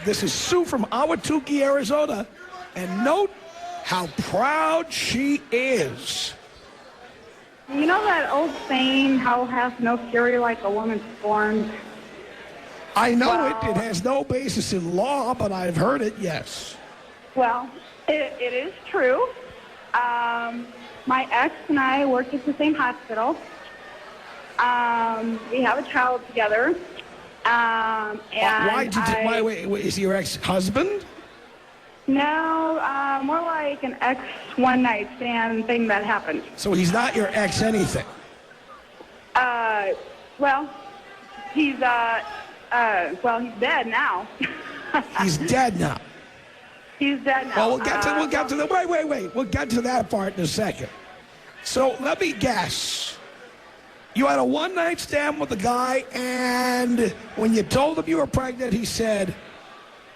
This is Sue from Ahwatukee, Arizona. And note how proud she is. You know that old saying, "Hell hath no fury like a woman scorned"? I know it has no basis in law, but I've heard it, yes. Well, it is true. My ex and I worked at the same hospital. We have a child together. And wait, is he your ex-husband? No, more like an ex one-night stand thing that happened. So he's not your ex anything? Well, he's dead now. He's dead now. He's dead now. Well, we'll get to We'll get to that part in a second. So let me guess. You had a one-night stand with a guy, and when you told him you were pregnant, he said,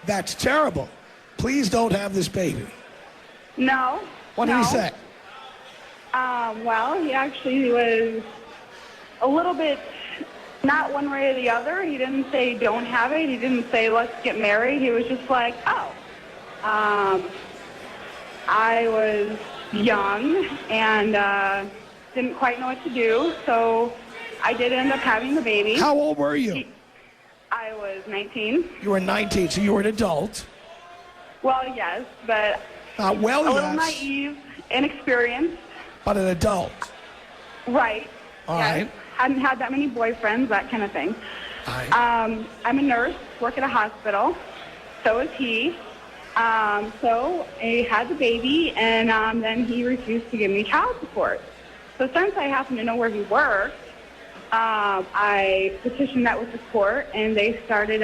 "That's terrible. Please don't have this baby." No. What did he say? Well, he actually was a little bit not one way or the other. He didn't say don't have it. He didn't say let's get married. He was just like, I was young and didn't quite know what to do, so I did end up having the baby. How old were you? I was 19. You were 19, so you were an adult. Well, yes, but a little naive, inexperienced. But an adult. Right. All yes. right. Hadn't had that many boyfriends, that kind of thing. All right. I'm a nurse, work at a hospital. So is he. So I had the baby, and then he refused to give me child support. So since I happen to know where he worked, I petitioned that with the court, and they started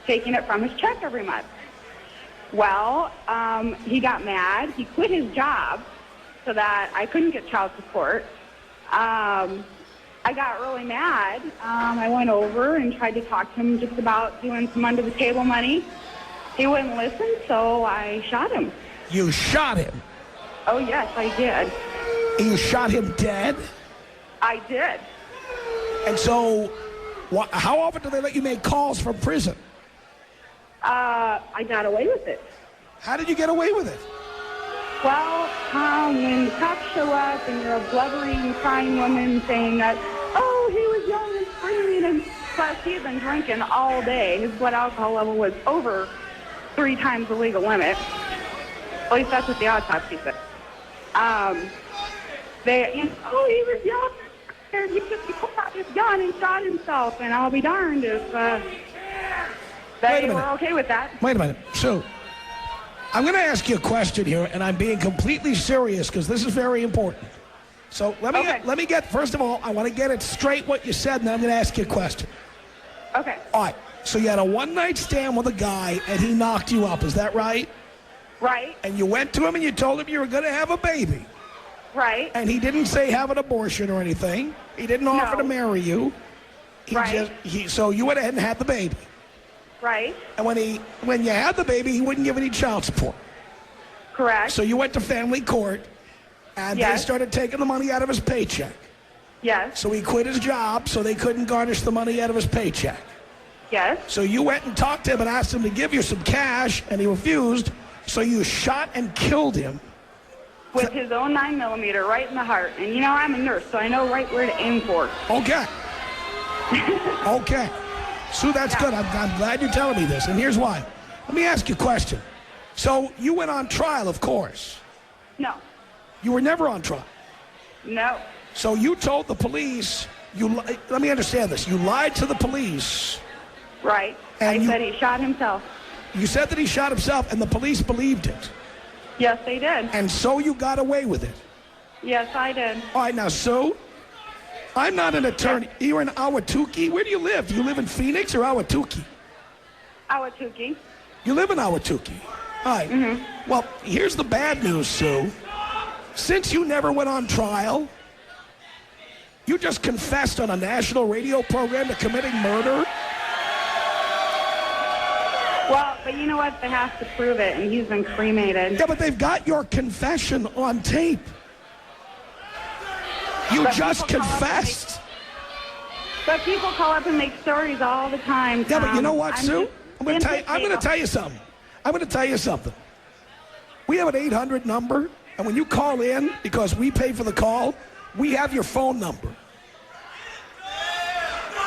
taking it from his check every month. Well, he got mad. He quit his job so that I couldn't get child support. I got really mad. I went over and tried to talk to him just about doing some under-the-table money. He wouldn't listen, so I shot him. You shot him? Oh, yes, I did. You shot him dead? I did. And so, how often do they let you make calls from prison? I got away with it. How did you get away with it? Well, when the cops show up and you're a blubbering, crying woman saying that, oh, he was young and free, and plus he had been drinking all day. His blood alcohol level was over 3 times the legal limit. At least that's what the autopsy said. Oh, he was young. He just pulled out his gun and shot himself, and I'll be darned if they were okay with that. Wait a minute. So, I'm going to ask you a question here, and I'm being completely serious because this is very important. So let me get, first of all, I want to get it straight what you said, and then I'm going to ask you a question. Okay. All right. So you had a one-night stand with a guy, and he knocked you up. Is that right? Right. And you went to him, and you told him you were going to have a baby. Right. And he didn't say have an abortion or anything. He didn't offer to marry you. So you went ahead and had the baby. Right. And when you had the baby, he wouldn't give any child support. Correct. So you went to family court, and they started taking the money out of his paycheck. Yes. So he quit his job so they couldn't garnish the money out of his paycheck. Yes. So you went and talked to him and asked him to give you some cash, and he refused. So you shot and killed him. With his own 9mm right in the heart. And, you know, I'm a nurse, so I know right where to aim for. Okay. Okay. Sue, that's good. I'm glad you're telling me this, and here's why. Let me ask you a question. So you went on trial, of course. No. You were never on trial. No. So you told the police, let me understand this. You lied to the police. Right. I said he shot himself. You said that he shot himself, and the police believed it. Yes, they did. And so you got away with it. Yes, I did. All right, now, Sue, I'm not an attorney. You're in Ahwatukee. Where do you live? Do you live in Phoenix or Ahwatukee? Ahwatukee. You live in Ahwatukee. All right. Mm-hmm. Well, here's the bad news, Sue. Since you never went on trial, you just confessed on a national radio program to committing murder. Well, but you know what? They have to prove it, and he's been cremated. Yeah, but they've got your confession on tape. You just confessed. But people call up and make stories all the time. Yeah, but you know what, Sue? I'm going to tell you something. I'm going to tell you something. We have an 800 number, and when you call in, because we pay for the call, we have your phone number.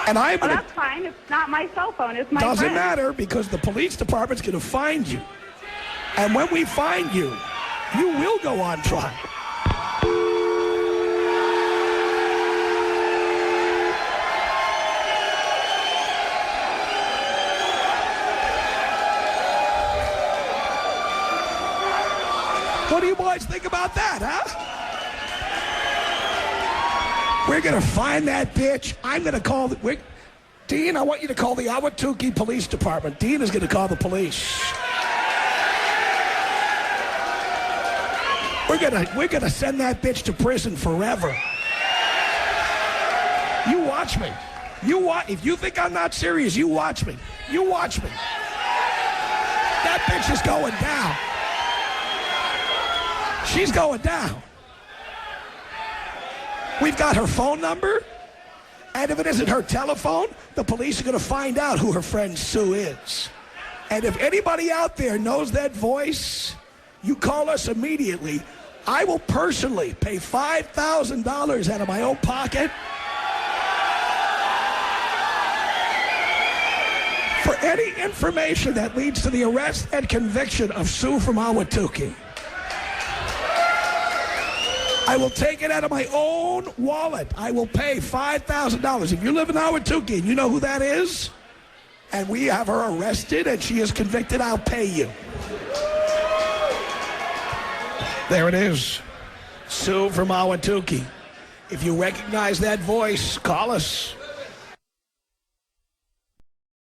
And I'm Well, that's fine. It's not my cell phone. It's my Doesn't friend. matter, because the police department's going to find you. And when we find you, you will go on trial. What do you boys think about that, huh? We're going to find that bitch. I'm going to call the... Dean, I want you to call the Ahwatukee Police Department. Dean is going to call the police. We're gonna send that bitch to prison forever. You watch me. If you think I'm not serious, you watch me. You watch me. That bitch is going down. She's going down. We've got her phone number, and if it isn't her telephone, the police are going to find out who her friend Sue is. And if anybody out there knows that voice, you call us immediately. I will personally pay $5,000 out of my own pocket for any information that leads to the arrest and conviction of Sue from Ahwatukee. I will take it out of my own wallet. I will pay $5,000. If you live in Ahwatukee and you know who that is, and we have her arrested and she is convicted, I'll pay you. There it is. Sue from Ahwatukee. If you recognize that voice, call us.